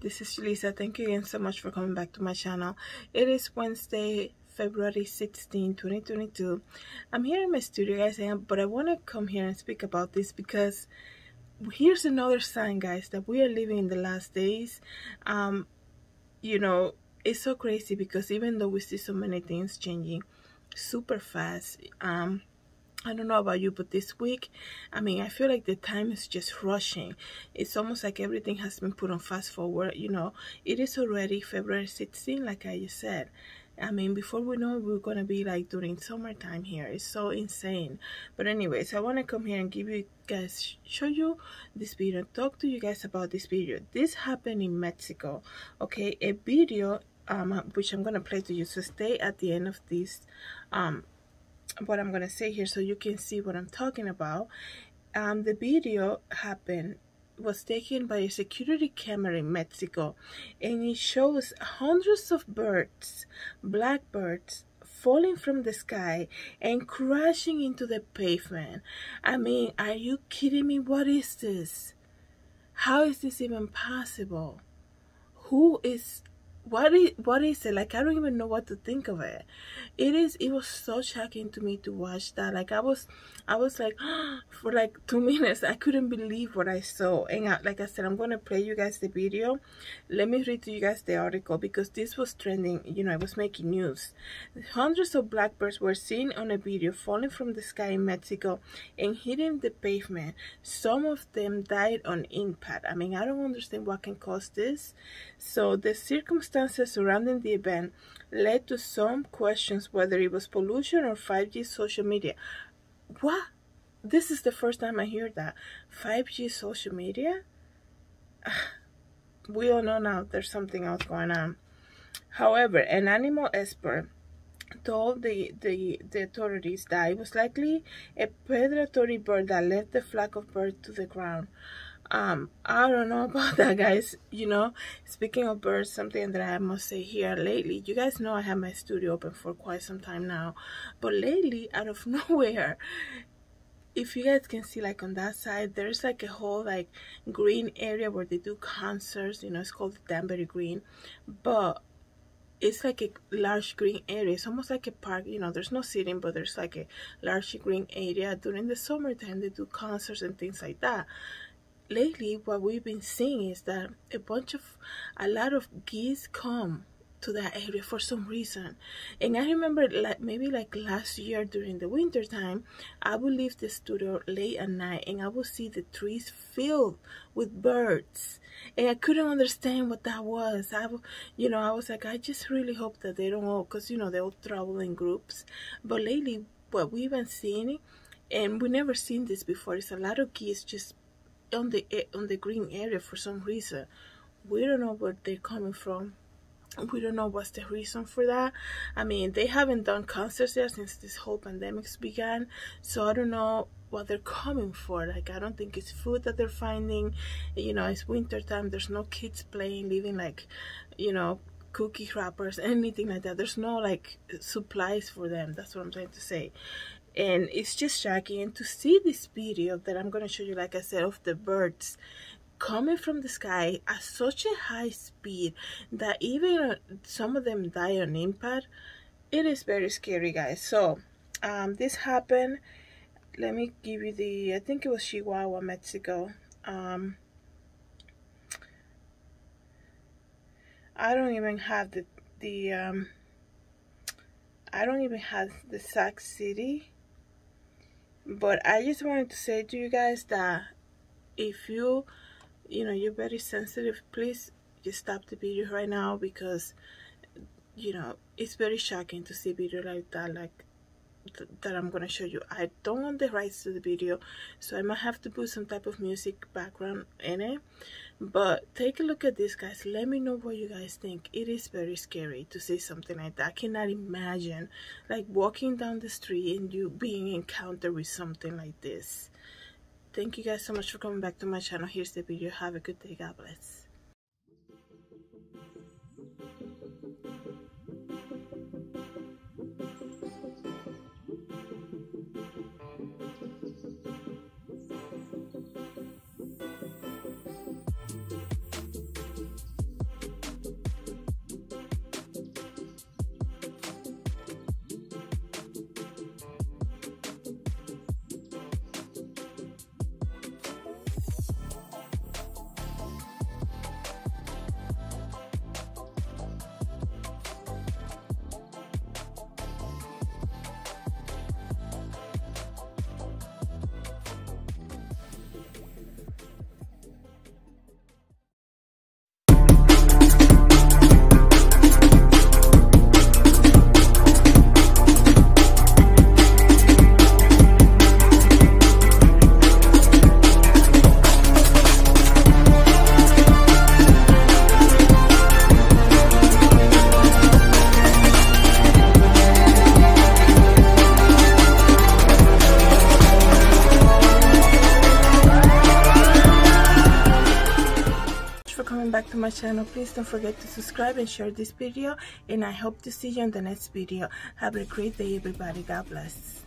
this is Julissa. Thank you again so much for coming back to my channel. It is Wednesday, February 16, 2022. I'm here in my studio, guys, but I want to come here and speak about this because here's another sign, guys, that we are living in the last days. You know, it's so crazy because even though we see so many things changing super fast, I don't know about you, but this week, I mean, I feel like the time is just rushing. It's almost like everything has been put on fast forward. You know, it is already February 16, like I just said. I mean, before we know it, we're going to be like during summertime here. It's so insane. But anyways, I want to come here and give you guys, show you this video, talk to you guys about this video. This happened in Mexico, okay? A video, which I'm going to play to you. So stay at the end of this, what I'm gonna say here so you can see what I'm talking about. The video was taken by a security camera in Mexico, and it shows hundreds of birds, blackbirds, falling from the sky and crashing into the pavement. I mean, are you kidding me? What is this? How is this even possible? What is it? Like, I don't even know what to think of it. It was so shocking to me to watch that. Like, I was like, for like 2 minutes, I couldn't believe what I saw. And like I said, I'm going to play you guys the video. Let me read to you guys the article because this was trending, you know, it was making news. Hundreds of blackbirds were seen on a video falling from the sky in Mexico and hitting the pavement. Some of them died on impact. I mean, I don't understand what can cause this. So the circumstances surrounding the event led to some questions whether it was pollution or 5G social media. What? This is the first time I hear that. 5G social media? We all know now there's something else going on. However, an animal expert told the authorities that it was likely a predatory bird that left the flock of birds to the ground. I don't know about that, guys. You know, speaking of birds, something that I must say here lately, you guys know I have my studio open for quite some time now, but lately, out of nowhere, if you guys can see, like on that side, there's like a whole like green area where they do concerts. You know, it's called the Danbury Green, but it's like a large green area. It's almost like a park. You know, there's no seating, but there's like a large green area. During the summertime, they do concerts and things like that. Lately, what we've been seeing is that a lot of geese come to that area for some reason. And I remember, like maybe like last year during the winter time, I would leave the studio late at night and I would see the trees filled with birds, and I couldn't understand what that was. I was like, I just really hope that they don't all, because you know they all travel in groups. But lately, what we've been seeing, and we never seen this before, is a lot of geese just on the green area for some reason. We don't know where they're coming from. We don't know what's the reason for that. I mean, they haven't done concerts there since this whole pandemic began, so I don't know what they're coming for. Like, I don't think it's food that they're finding. You know, it's winter time, there's no kids playing, leaving like, you know, cookie wrappers, anything like that. There's no like supplies for them. That's what I'm trying to say. And it's just shocking. And to see this video that I'm going to show you, like I said, of the birds coming from the sky at such a high speed that even some of them die on impact, it is very scary, guys. So this happened, let me give you I think it was Chihuahua, Mexico. I don't even have I don't even have the exact city. But I just wanted to say to you guys that if you're very sensitive, please just stop the video right now, because you know it's very shocking to see a video like that, that I'm gonna show you. I don't own the rights to the video, so I might have to put some type of music background in it. But take a look at this, guys. Let me know what you guys think. It is very scary to see something like that. I cannot imagine like walking down the street and you being encountered with something like this. Thank you guys so much for coming back to my channel. Here's the video. Have a good day. God bless. to my channel, please don't forget to subscribe and share this video, and I hope to see you in the next video. Have a great day, everybody. God bless.